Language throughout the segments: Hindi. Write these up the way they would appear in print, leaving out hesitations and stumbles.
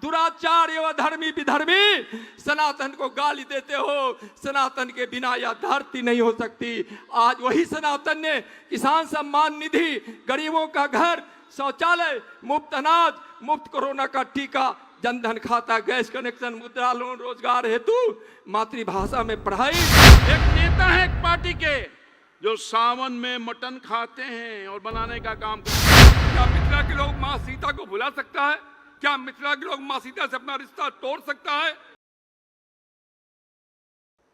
दुराचार एवं धर्मी विधर्मी सनातन को गाली देते हो। सनातन के बिना यह धरती नहीं हो सकती। आज वही सनातन ने किसान सम्मान निधि, गरीबों का घर, शौचालय, मुफ्त अनाज, मुफ्त कोरोना का टीका, जनधन खाता, गैस कनेक्शन, मुद्रा लोन, रोजगार हेतु मातृभाषा में पढ़ाई। एक नेता है एक पार्टी के जो सावन में मटन खाते हैं और बनाने का काम करते हैं। क्या मिथिला के लोग मां सीता को भुला सकता है? क्या मिथिला के लोग मां सीता से अपना रिश्ता तोड़ सकता है?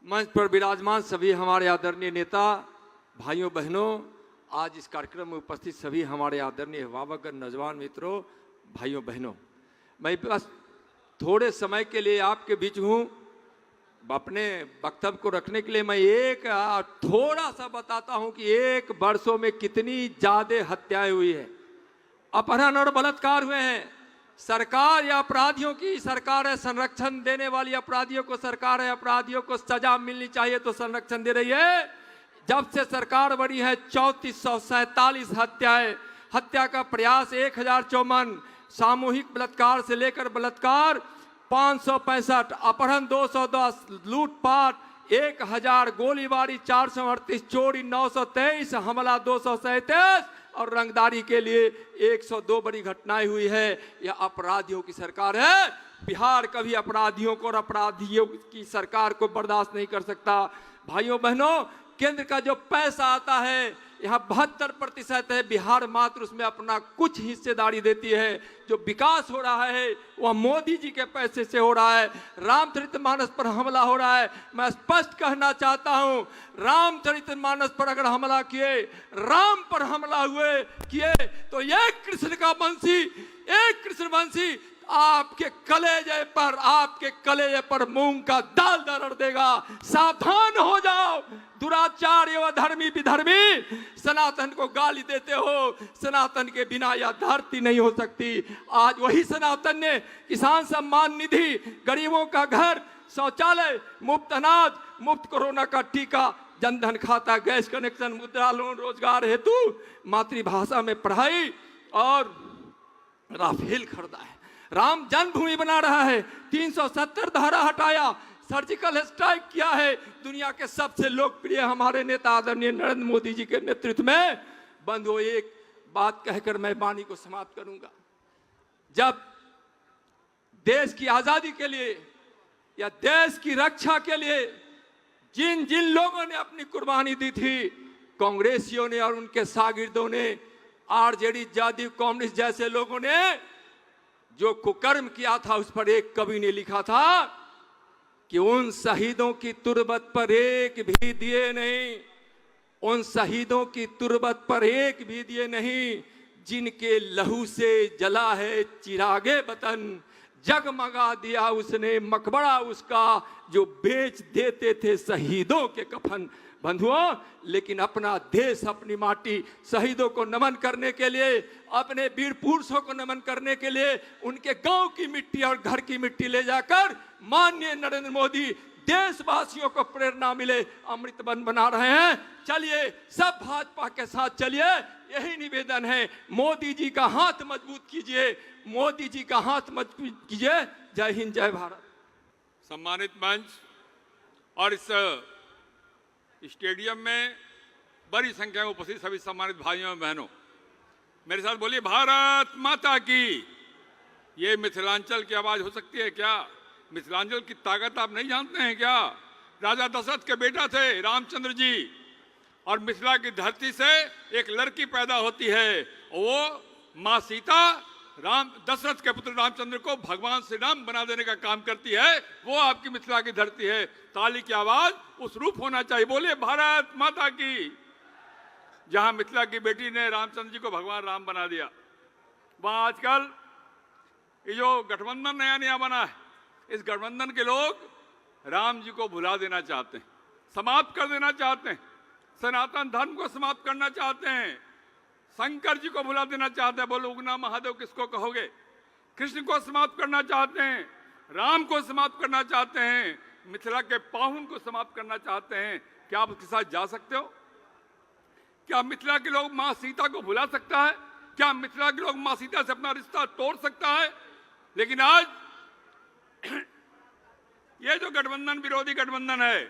मंच पर विराजमान सभी हमारे आदरणीय नेता, भाइयों बहनों, आज इस कार्यक्रम में उपस्थित सभी हमारे आदरणीय अभिभावक, नौजवान मित्रों, भाइयों बहनों, मैं बस थोड़े समय के लिए आपके बीच हूँ। अपने वक्तव्य को रखने के लिए मैं एक थोड़ा सा बताता हूँ कि एक वर्षों में कितनी ज्यादा हत्याएं हुई है, अपहरण और बलात्कार हुए हैं। सरकार या अपराधियों की सरकार है, संरक्षण देने वाली अपराधियों को सरकार है, अपराधियों को सजा मिलनी चाहिए तो संरक्षण दे रही है। जब से सरकार बनी है 3447 हत्याएं, हत्या का प्रयास 1054, सामूहिक बलात्कार से लेकर बलात्कार 565, अपहरण 210, लूटपाट 1000, गोलीबारी 438, चोरी 923, हमला 237 और रंगदारी के लिए 102 बड़ी घटनाएं हुई है। यह अपराधियों की सरकार है। बिहार कभी अपराधियों को और अपराधियों की सरकार को बर्दाश्त नहीं कर सकता। भाइयों बहनों, केंद्र का जो पैसा आता है यहाँ 72% है, बिहार मात्र उसमें अपना कुछ हिस्सेदारी देती है। जो विकास हो रहा है वह मोदी जी के पैसे से हो रहा है। रामचरितमानस पर हमला हो रहा है। मैं स्पष्ट कहना चाहता हूँ, रामचरितमानस पर अगर हमला किए, राम पर हमला हुए किए तो एक कृष्ण का वंशी, एक कृष्ण वंशी आपके कलेजे पर मूंग का दाल दरड़ देगा। सावधान हो जाओ। दुराचार एवं धर्मी विधर्मी सनातन को गाली देते हो। सनातन के बिना यह धरती नहीं हो सकती। आज वही सनातन ने किसान सम्मान निधि, गरीबों का घर, शौचालय, मुफ्त अनाज, मुफ्त कोरोना का टीका, जनधन खाता, गैस कनेक्शन, मुद्रा लोन, रोजगार हेतु मातृभाषा में पढ़ाई और राफेल खरीदा है। राम जन्मभूमि बना रहा है। 370 धारा हटाया, सर्जिकल स्ट्राइक किया है। दुनिया के सबसे लोकप्रिय हमारे नेता आदरणीय नरेंद्र मोदी जी के नेतृत्व में। बंधुओं, एक बात कहकर मैं वाणी को समाप्त करूंगा। जब देश की आजादी के लिए या देश की रक्षा के लिए जिन जिन लोगों ने अपनी कुर्बानी दी थी, कांग्रेसियों ने और उनके शागिर्दों ने, आरजेडी, जदयू, कम्युनिस्ट जैसे लोगों ने जो कुकर्म किया था, उस पर एक कवि ने लिखा था कि उन शहीदों की तुरबत पर एक भी दिए नहीं, उन शहीदों की तुरबत पर एक भी दिए नहीं, जिनके लहू से जला है चिरागे वतन, जगमगा दिया उसने मकबरा उसका, जो बेच देते थे शहीदों के कफन। बंधुओं, लेकिन अपना देश, अपनी माटी, शहीदों को नमन करने के लिए, अपने वीर पुरुषों को नमन करने के लिए उनके गांव की मिट्टी और घर की मिट्टी ले जाकर माननीय नरेंद्र मोदी देशवासियों को प्रेरणा मिले, अमृत वन बना रहे हैं। चलिए सब भाजपा के साथ चलिए, यही निवेदन है। मोदी जी का हाथ मजबूत कीजिए, मोदी जी का हाथ मजबूत कीजिए। जय हिंद, जय भारत। सम्मानित मंच और इस स्टेडियम में बड़ी संख्या में उपस्थित सभी सम्मानित भाइयों और बहनों, मेरे साथ बोलिए भारत माता की। ये मिथिलांचल की आवाज हो सकती है क्या? मिथिलांचल की ताकत आप नहीं जानते हैं क्या? राजा दशरथ के बेटा थे रामचंद्र जी, और मिथिला की धरती से एक लड़की पैदा होती है, वो माँ सीता दशरथ के पुत्र रामचंद्र को भगवान श्री राम बना देने का काम करती है। वो आपकी मिथिला की धरती है। ताली की आवाज उस रूप होना चाहिए। बोलिए भारत माता की। जहां मिथिला की बेटी ने रामचंद्र जी को भगवान राम बना दिया, वहां आजकल ये जो गठबंधन नया नया बना है, इस गठबंधन के लोग राम जी को भुला देना चाहते हैं, समाप्त कर देना चाहते हैं, सनातन धर्म को समाप्त करना चाहते हैं, शंकर जी को भुला देना चाहते हैं। बोलो उगना महादेव किसको कहोगे? कृष्ण को समाप्त करना चाहते हैं, राम को समाप्त करना चाहते हैं, मिथिला के पाहुन को समाप्त करना चाहते हैं। क्या आप उसके साथ जा सकते हो? क्या मिथिला के लोग मां सीता को भुला सकता है? क्या मिथिला के लोग मां सीता से अपना रिश्ता तोड़ सकता है? लेकिन आज ये जो गठबंधन विरोधी गठबंधन है,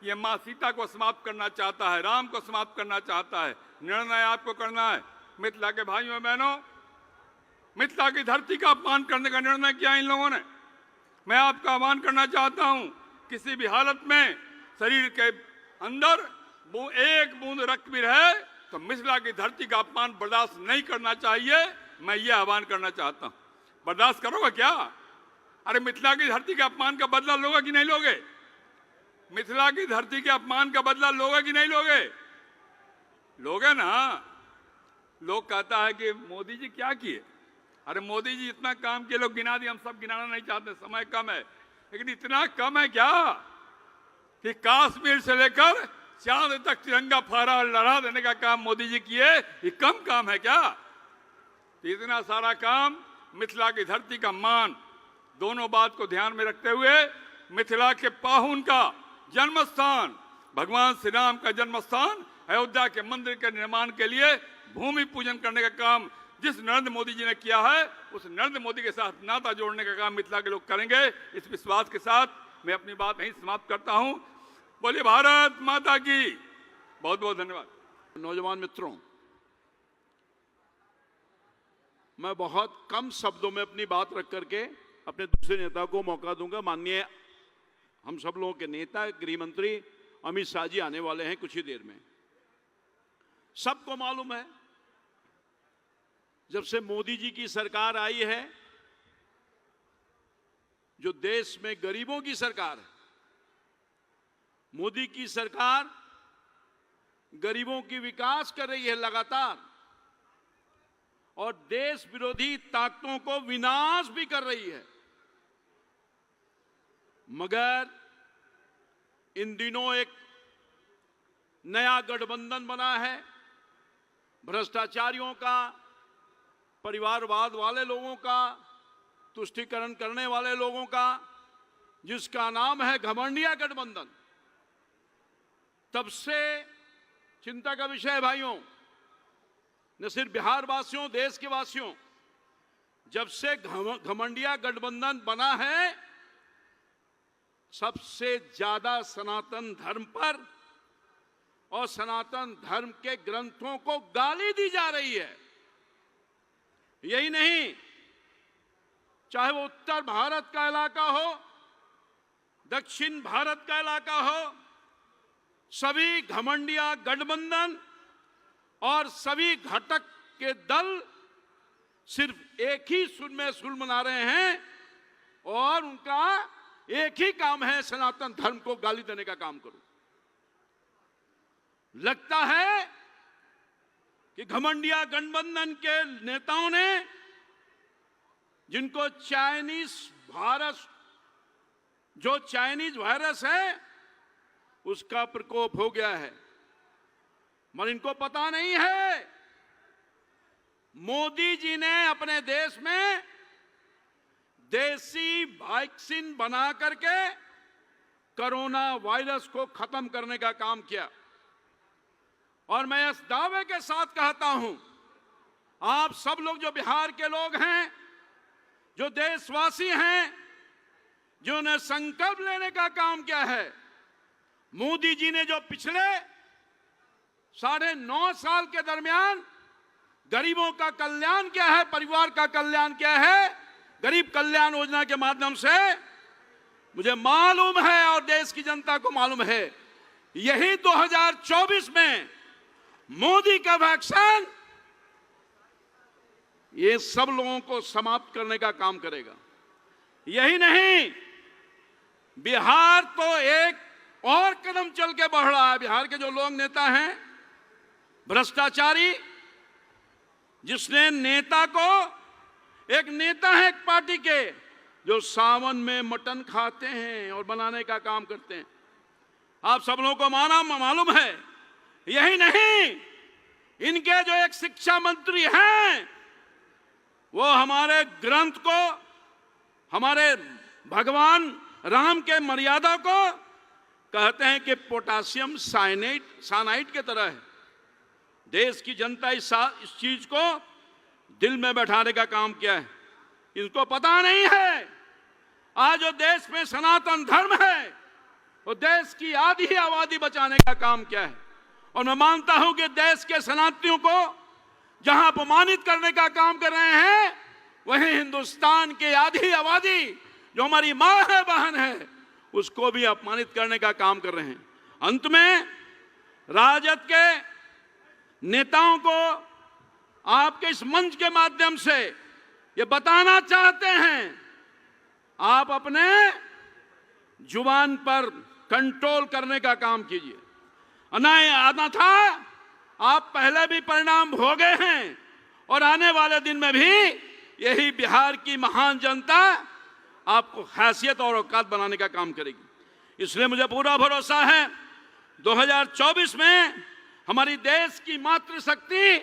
ये मां सीता को समाप्त करना चाहता है, राम को समाप्त करना चाहता है। निर्णय आपको करना है। मिथिला के भाइयों बहनों, मिथिला की धरती का अपमान करने का निर्णय किया इन लोगों ने। मैं आपका आह्वान करना चाहता हूं, किसी भी हालत में शरीर के अंदर एक बूंद रक्त भी रहे तो मिथिला की धरती का अपमान बर्दाश्त नहीं करना चाहिए। मैं ये आह्वान करना चाहता हूं। बर्दाश्त करोगे क्या? अरे मिथिला की धरती के अपमान का बदला लोगे कि नहीं लोगे? मिथिला की धरती के अपमान का बदला लोगे कि नहीं लोगे? लोगे ना। लोग कहता है कि मोदी जी क्या किए। अरे मोदी जी इतना काम किए, लोग गिना दिए, हम सब गिनाना नहीं चाहते, समय कम है, लेकिन इतना कम है क्या कि कश्मीर से लेकर चांद तक तिरंगा फहरा लहरा देने का काम मोदी जी किए। ये कम काम है क्या? इतना सारा काम मिथिला की धरती का मान, दोनों बात को ध्यान में रखते हुए मिथिला के पाहुन का जन्म स्थान, भगवान श्री राम का जन्म स्थान अयोध्या के मंदिर के निर्माण के लिए भूमि पूजन करने का काम जिस नरेंद्र मोदी जी ने किया है, उस नरेंद्र मोदी के साथ नाता जोड़ने का काम मिथिला के लोग करेंगे। इस विश्वास के साथ मैं अपनी बात यहीं समाप्त करता हूं। बोलिए भारत माता की। बहुत बहुत धन्यवाद। नौजवान मित्रों, मैं बहुत कम शब्दों में अपनी बात रख करके अपने दूसरे नेता को मौका दूंगा। माननीय हम सब लोगों के नेता गृह मंत्री अमित शाह जी आने वाले हैं कुछ ही देर में। सबको मालूम है, जब से मोदी जी की सरकार आई है, जो देश में गरीबों की सरकार है, मोदी की सरकार गरीबों की विकास कर रही है लगातार, और देश विरोधी ताकतों को विनाश भी कर रही है। मगर इन दिनों एक नया गठबंधन बना है, भ्रष्टाचारियों का, परिवारवाद वाले लोगों का, तुष्टीकरण करने वाले लोगों का, जिसका नाम है घमंडिया गठबंधन। तब से चिंता का विषय है भाइयों, न सिर्फ बिहार वासियों, देश के वासियों, जब से घमंडिया गठबंधन बना है, सबसे ज्यादा सनातन धर्म पर और सनातन धर्म के ग्रंथों को गाली दी जा रही है। यही नहीं, चाहे वो उत्तर भारत का इलाका हो, दक्षिण भारत का इलाका हो, सभी घमंडिया गठबंधन और सभी घटक के दल सिर्फ एक ही सुर में सुर मना रहे हैं, और उनका एक ही काम है, सनातन धर्म को गाली देने का काम करो। लगता है कि घमंडिया गठबंधन के नेताओं ने, जिनको चाइनीज वायरस है उसका प्रकोप हो गया है, मगर इनको पता नहीं है मोदी जी ने अपने देश में देसी वैक्सीन बना करके कोरोना वायरस को खत्म करने का काम किया। और मैं इस दावे के साथ कहता हूं, आप सब लोग जो बिहार के लोग हैं, जो देशवासी हैं, जिन्होंने संकल्प लेने का काम किया है, मोदी जी ने जो पिछले 9.5 साल के दरमियान गरीबों का कल्याण किया है, परिवार का कल्याण किया है, गरीब कल्याण योजना के माध्यम से, मुझे मालूम है और देश की जनता को मालूम है, यही 2024 में मोदी का वैक्सीन ये सब लोगों को समाप्त करने का काम करेगा। यही नहीं, बिहार तो एक और कदम चल के बढ़ रहा है। बिहार के जो लोग नेता हैं भ्रष्टाचारी, जिसने नेता को, एक नेता है एक पार्टी के जो सावन में मटन खाते हैं और बनाने का काम करते हैं, आप सब लोगों को मालूम है। यही नहीं, इनके जो एक शिक्षा मंत्री हैं, वो हमारे ग्रंथ को, हमारे भगवान राम के मर्यादा को कहते हैं कि पोटासियम साइनाइड के तरह है। देश की जनता इस चीज को दिल में बैठाने का काम किया है। इनको पता नहीं है आज जो देश में सनातन धर्म है वो देश की आधी आबादी बचाने का काम किया है। और मैं मानता हूं कि देश के सनातनियों को जहां अपमानित करने का काम कर रहे हैं, वहीं हिंदुस्तान की आधी आबादी जो हमारी मां है, बहन है, उसको भी अपमानित करने का काम कर रहे हैं। अंत में राजद के नेताओं को आपके इस मंच के माध्यम से ये बताना चाहते हैं, आप अपने जुबान पर कंट्रोल करने का काम कीजिए। आना था, आप पहले भी परिणाम भोगे हैं और आने वाले दिन में भी यही बिहार की महान जनता आपको हैसियत और औकात बनाने का काम करेगी। इसलिए मुझे पूरा भरोसा है 2024 में हमारी देश की मातृशक्ति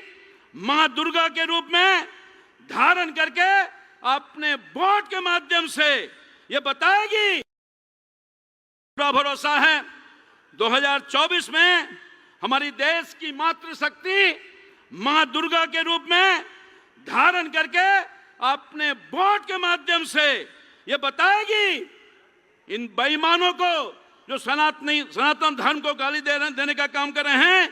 मां दुर्गा के रूप में धारण करके अपने वोट के माध्यम से ये बताएगी। पूरा भरोसा है 2024 में हमारी देश की मातृशक्ति मां दुर्गा के रूप में धारण करके अपने वोट के माध्यम से ये बताएगी इन बेईमानों को जो सनातन धर्म को गाली देने का काम कर रहे हैं,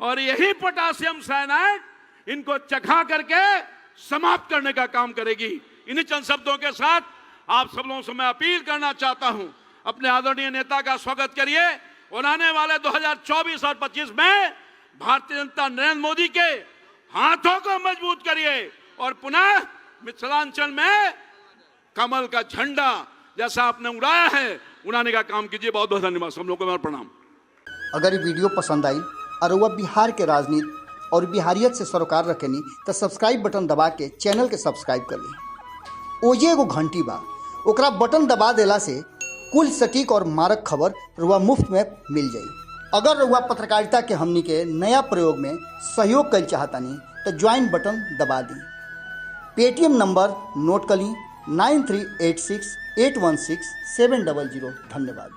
और यही पोटासियम साइनाइड इनको चखा करके समाप्त करने का काम करेगी। इन्हीं चंद शब्दों के साथ आप सब लोगों से मैं अपील करना चाहता हूं, अपने आदरणीय नेता का स्वागत करिए और आने वाले 2024 और 25 में भारतीय जनता नरेंद्र मोदी के हाथों को मजबूत करिए और पुनः मिथिलांचल में कमल का झंडा जैसा आपने उड़ाया है, उड़ाने का काम कीजिए। बहुत बहुत धन्यवाद। सब लोगों को मेरा प्रणाम। अगर ये वीडियो पसंद आई और वह बिहार के राजनीति और बिहारियत से सरोकार रखेनी तो सब्सक्राइब बटन दबा के चैनल के सब्सक्राइब कर ली। ओजे एगो घंटी बा, ओकरा बटन दबा देला से कुल सटीक और मारक खबर रुआ मुफ्त में मिल जाई। अगर रुआ पत्रकारिता के हमनी के नया प्रयोग में सहयोग कर चाहतानी तो ज्वाइन बटन दबा दी। पेटीएम नंबर नोट कर ली 9386816700। धन्यवाद।